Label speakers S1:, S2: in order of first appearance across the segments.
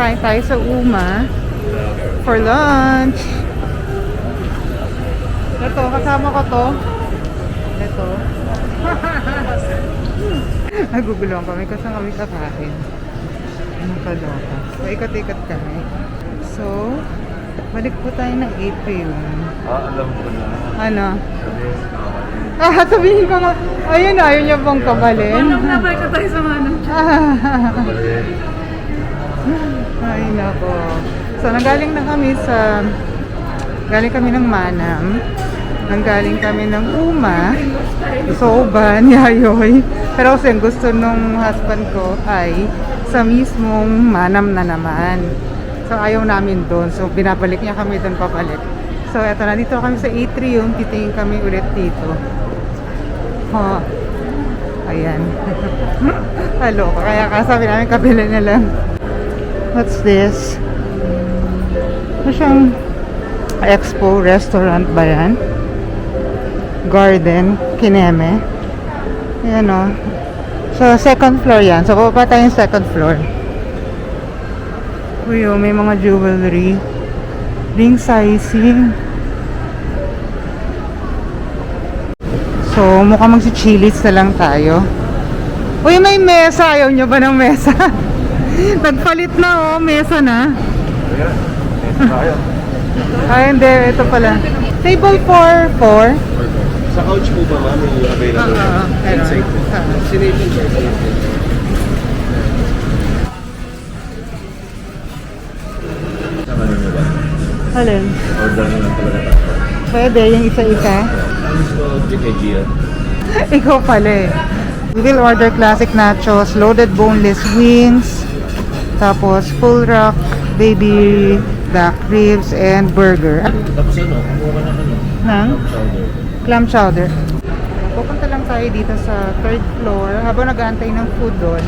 S1: Kain tayo sa Uma for lunch. Ito, kasama ko to. Ito. Naguguluhan kami kasi kami kakain. Ano kaloka. So, ikot-ikot kami. So, balik po tayo ng April.
S2: Alam ko na.
S1: Ano? Sabihin ko nga. Ayun, ayaw niya bang kabalin?
S3: Manong na balik tayo sa manong.
S1: Ay, nako. So, nanggaling na kami sa... Galing kami ng Manam. Nanggaling kami ng Uma. Soban, Yayoy. Pero kasi ang gusto nung husband ko ay sa mismong Manam na naman. So, ayaw namin doon. So, binabalik niya kami doon pabalik. So, eto na. Dito kami sa atrium. Titingin kami ulit dito. Oh. Ayan. Hello. Kaya kasabi namin kabila na lang. What's this? Ito siyang Expo restaurant ba yan? Garden, Kineme. Ayan o. So, second floor yan. So, bababa tayong second floor. Uy, oh, may mga jewelry. Ring sizing. So, mukhang magsi-chili's na lang tayo. Uy, may mesa. Ayaw nyo ba ng mesa? Nagpalit na oh, mesa na.
S2: Ayan, ito tayo.
S1: Ay, hindi. Ito pala. Table for 4.
S2: Sa couch po ba ma'am yung available? Inside po. Destination choice. Sama nyo ba?
S1: Alin?
S2: Order nyo lang talaga tayo.
S1: Pwede, yung isa-isa.
S2: Ano gusto GKG yan?
S1: Ikaw pala eh. We will order classic nachos, loaded boneless wings, tapos full rack, baby back ribs, and burger.
S2: Tapos ano? Kumuha ka ng ano?
S1: Nang?
S2: Chowder.
S1: Clam chowder. Pupunta lang tayo dito sa third floor habang nag-aantay ng food doon.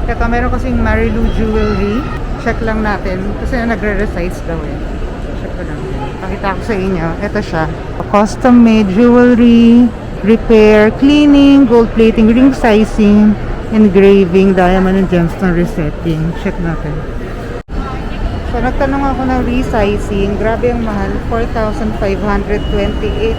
S1: Ito, meron kasing Marilu Jewelry. Check lang natin kasi nagre-resize daw eh. Check ko lang. Pakita ko sa inyo. Ito siya. Custom made jewelry, repair, cleaning, gold plating, ring sizing, engraving, diamond and gemstone resetting. Check natin. So, nagtanong ako ng resizing. Grabe ang mahal. 4,528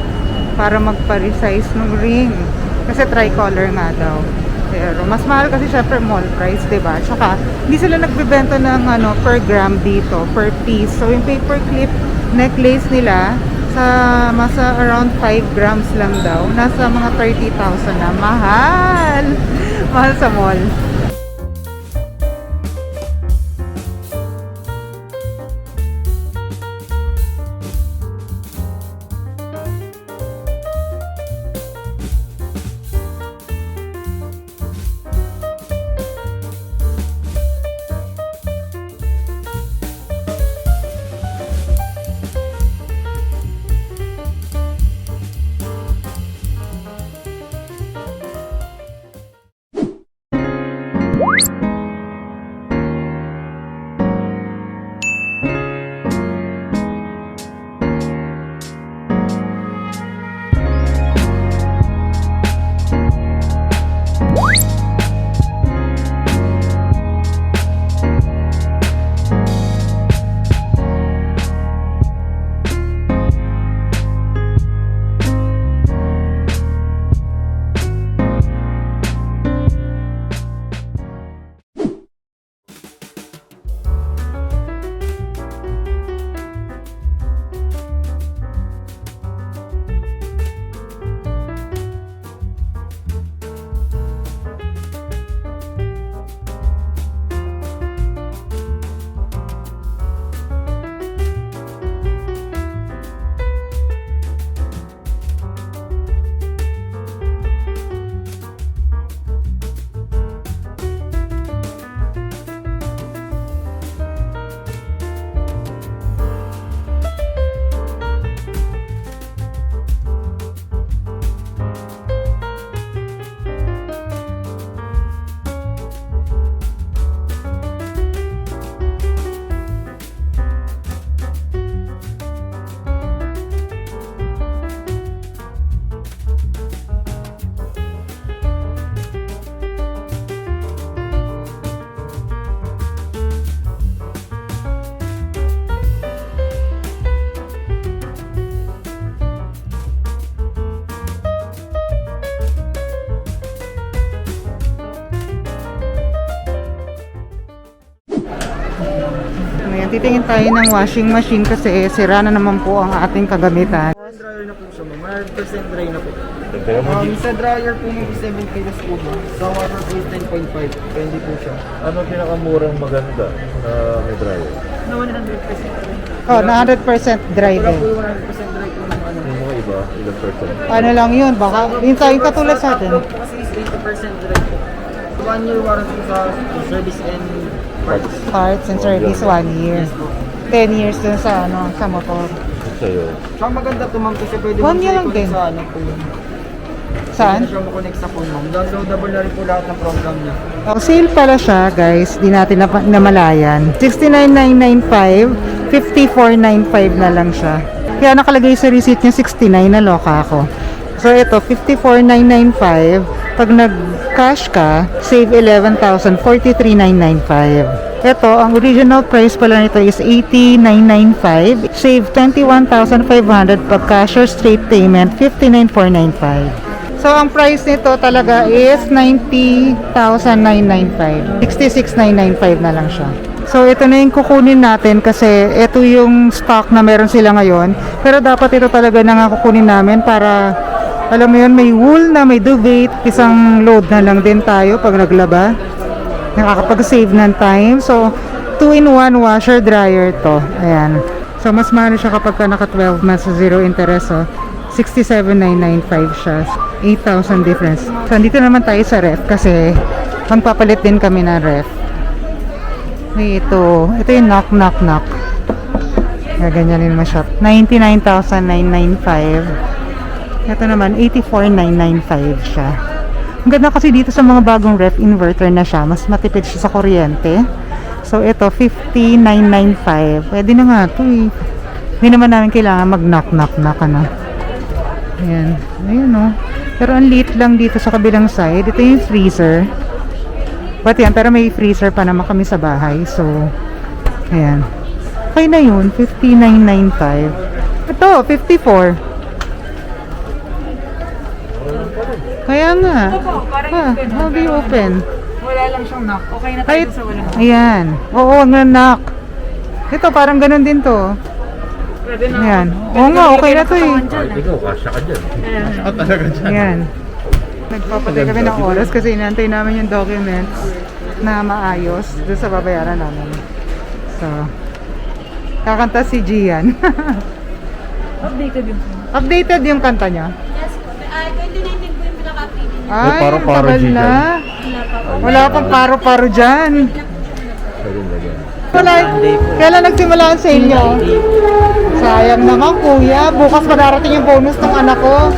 S1: para magpa-resize ng ring. Kasi tricolor nga daw. Pero, mas mahal kasi syempre mall price, diba? Tsaka, hindi sila nagbebenta ng per gram dito, per piece. So, yung paperclip necklace nila, masa around 5 grams lang daw. Nasa mga 30,000 na. Mahal! Mahal sa mall. titingin tayo ng washing machine kasi sira na naman po ang ating kagamitan.
S3: Dryer na po siya, ma'am. 100% dry na po.
S2: Kaya mo,
S3: Sa dryer po may 7 kilos po ba? Sa water po is 10.5. Pwede po siya.
S2: ano pinakamurang maganda na may dryer?
S3: Na 100%.
S1: Oh, na 100% dry
S3: Wala
S1: din.
S3: po yung 100% dry po ng ano.
S2: Yung mga iba, ilang percent?
S1: Ano lang yun, baka yung tayong katulad sa atin.
S3: Upload po kasi is 80% dry po. 1 year warranty sa service and parts.
S1: Parts and service 1 year. 10 years dun sa ano, sa motor.
S2: Sa'yo.
S3: Saka maganda to ma'am kasi pwede
S1: One year lang
S3: i-connect
S1: din.
S3: sa ano po.
S1: Saan?
S3: Pwede siya makonect sa phone ma'am. Downloadable na rin po lahat ng program niya.
S1: Oh, sale pala siya, guys. Di natin namalayan. 69,995, 54,95 na lang siya. Kaya nakalagay sa receipt niya 69, naloka ako. So ito, 54,995. Pag nag-cash ka, save 11,000, 43,995. Ito, ang original price pala nito is 80,995. Save 21,500 pag cash or straight payment, 59,495. So, ang price nito talaga is 90,995. 66,995 na lang siya. So, ito na yung kukunin natin kasi ito yung stock na meron sila ngayon. Pero dapat ito talaga na nga kukunin namin para, alam mo yun, may wool na, may duvet. Isang load na lang din tayo pag naglaba. Nakakapag-save ng time. So, 2-in-1 washer dryer to. Ayan. So, mas mahal siya kapag ka naka 12 months zero interest. So, 67,995 siya. 8,000 difference. So, dito naman tayo sa ref kasi magpapalit din kami ng ref. Ito yung knock knock knock. Gaganyanin mo siya. 99,995. Ito naman 84,995 siya. Ang ganda kasi dito sa mga bagong ref inverter na siya, mas matipid siya sa kuryente. So ito 50,995. Pwede na nga ito eh. Hindi naman namin kailangan mag knock knock knock ano. Ayan. Ayan o. Pero ang liit lang dito sa kabilang side. Ito yung freezer. But yan, pero may freezer pa naman kami sa bahay. So, ayan. Okay na yun. 59,995. Ito, 54. Kaya nga. How do you open?
S3: Wala lang siyang knock. Okay na
S1: Ay, ayan. Oo, wag na knock. Ito, parang ganun din to.
S3: Pwede na.
S1: Ayan. Oo nga, okay na to eh.
S2: Ikaw, kasya ka dyan. Kasya ka talaga dyan.
S1: Ayan. Nagpapatay kami ng oras kasi inantay namin yung documents na maayos doon sa babayaran namin. So, kakanta si Gian.
S3: Updated yun.
S1: Updated yung kanta niya.
S4: Yes po. 2019 po yung pinaka-update niya.
S1: Ay,
S2: paro-paro,
S1: ang tagal
S2: Gian.
S1: na. Wala pang paro-paro dyan.
S2: Ayun, lagyan.
S1: Wala, kailan nagsimula ang sale nyo? Sayang naman kuya, bukas madarating yung bonus ng anak ko.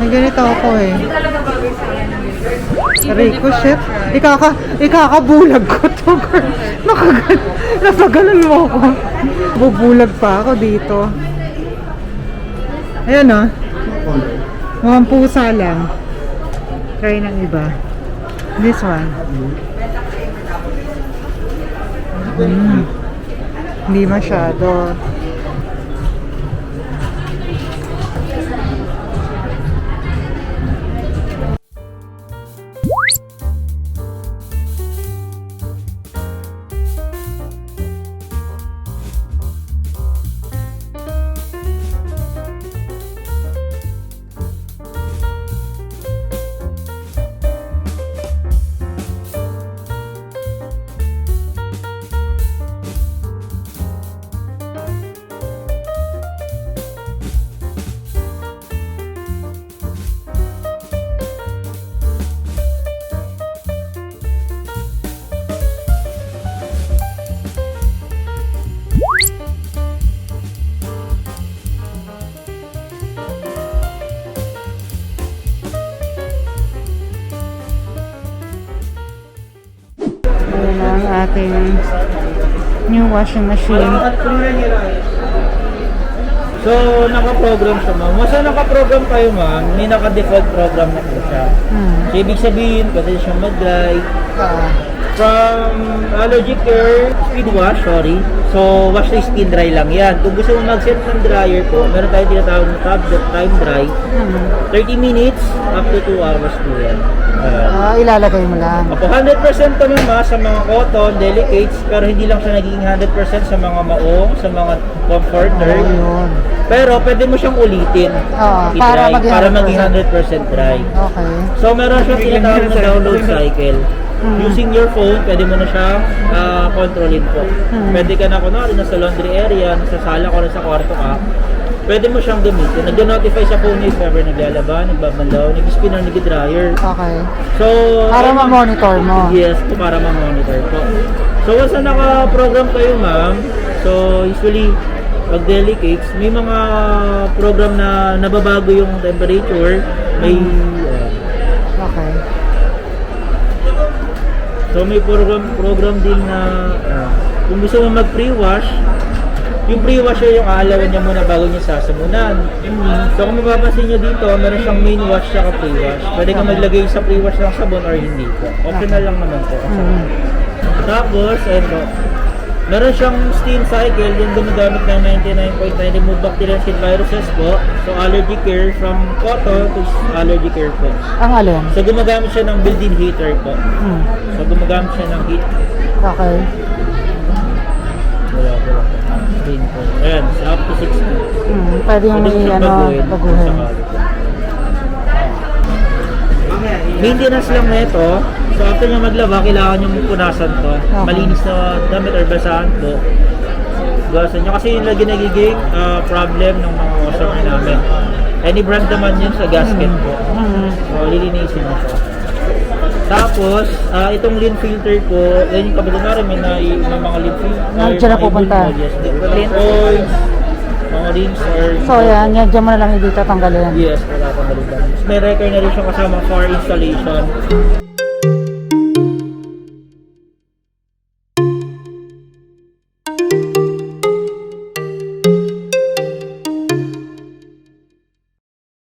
S1: May ganito ako eh. Ricochet. Ikakabulag ko to, girl. Napagalan mo ako. Bubulag pa ako dito. Ayan o. Mukhang pusa lang. Try ng iba. This one. Hindi masyado. ating new washing machine.
S3: So, naka-program siya, ma'am. Once na naka-program kayo, ma'am, may naka-default program na po siya. So, ibig sabihin, pwede siyang mag-dry. From allergy care, speed wash, sorry. So, wash to skin dry lang yan. Kung gusto mo mag-set ng dryer po, meron tayong tinatawag na time dry. 30 minutes up to 2 hours po yan.
S1: Ilalagay mo lang.
S3: Apo, 100% to mama sa mga cotton, delicates, pero hindi lang siya naging 100% sa mga maong, sa mga comforter.
S1: Ayun.
S3: Pero pwede mo siyang ulitin.
S1: Para
S3: I-dry,
S1: maging
S3: para
S1: 100%.
S3: maging 100% dry.
S1: Okay.
S3: So meron siyang tinatawag na download cycle. Using your phone, pwede mo na siyang kontrolin po. Pwede ka na kunwari nasa laundry area, nasa sala ko, nasa kwarto ka. Pwede mo siyang gamitin. Nag-notify sa phone if ever naglalaba, nagbabanlaw, nag-spin or nag-dryer.
S1: Okay.
S3: So,
S1: Para ma-monitor mo.
S3: Yes, po, para ma-monitor po. So, once na naka-program kayo, ma'am, so usually, pag delicates, may mga program na nababago yung temperature, may
S1: Okay.
S3: so may program din na kung gusto mo mag-pre-wash, yung pre-wash yung aalawan niya muna bago niya sasabunan. So kung mapapansin niyo dito, meron siyang main wash at pre-wash. Pwede ka maglagay sa pre-wash ng sabon or hindi po. Optional lang naman po. Tapos, ito, meron siyang steam cycle, yung gumagamit ng 99.9 remove bacterial skin viruses po. So allergy care from cotton to allergy care po.
S1: Ang alin?
S3: So gumagamit siya ng built-in heater po. So gumagamit siya ng heat.
S1: Okay.
S3: Wala po. Green po. Ayan, so up to 60.
S1: Pwede yung may baguhin.
S3: Maintenance lang na ito. So after nyo maglaba, kailangan nyo punasan to. Malinis na damit or basahan po. Basahan nyo. Kasi yung lagi nagiging problem ng mga customer namin. Any brand naman yun sa gasket po. So lilinisin mo po. Tapos, itong lint filter po, yan yung kabila na rin, may mga lint filter.
S1: Diyan na pupunta.
S3: Lint oils, mga rinse or...
S1: So yan dyan mo na lang dito tanggalin.
S3: Yes, wala pang balitan. May record na rin siya kasama for installation.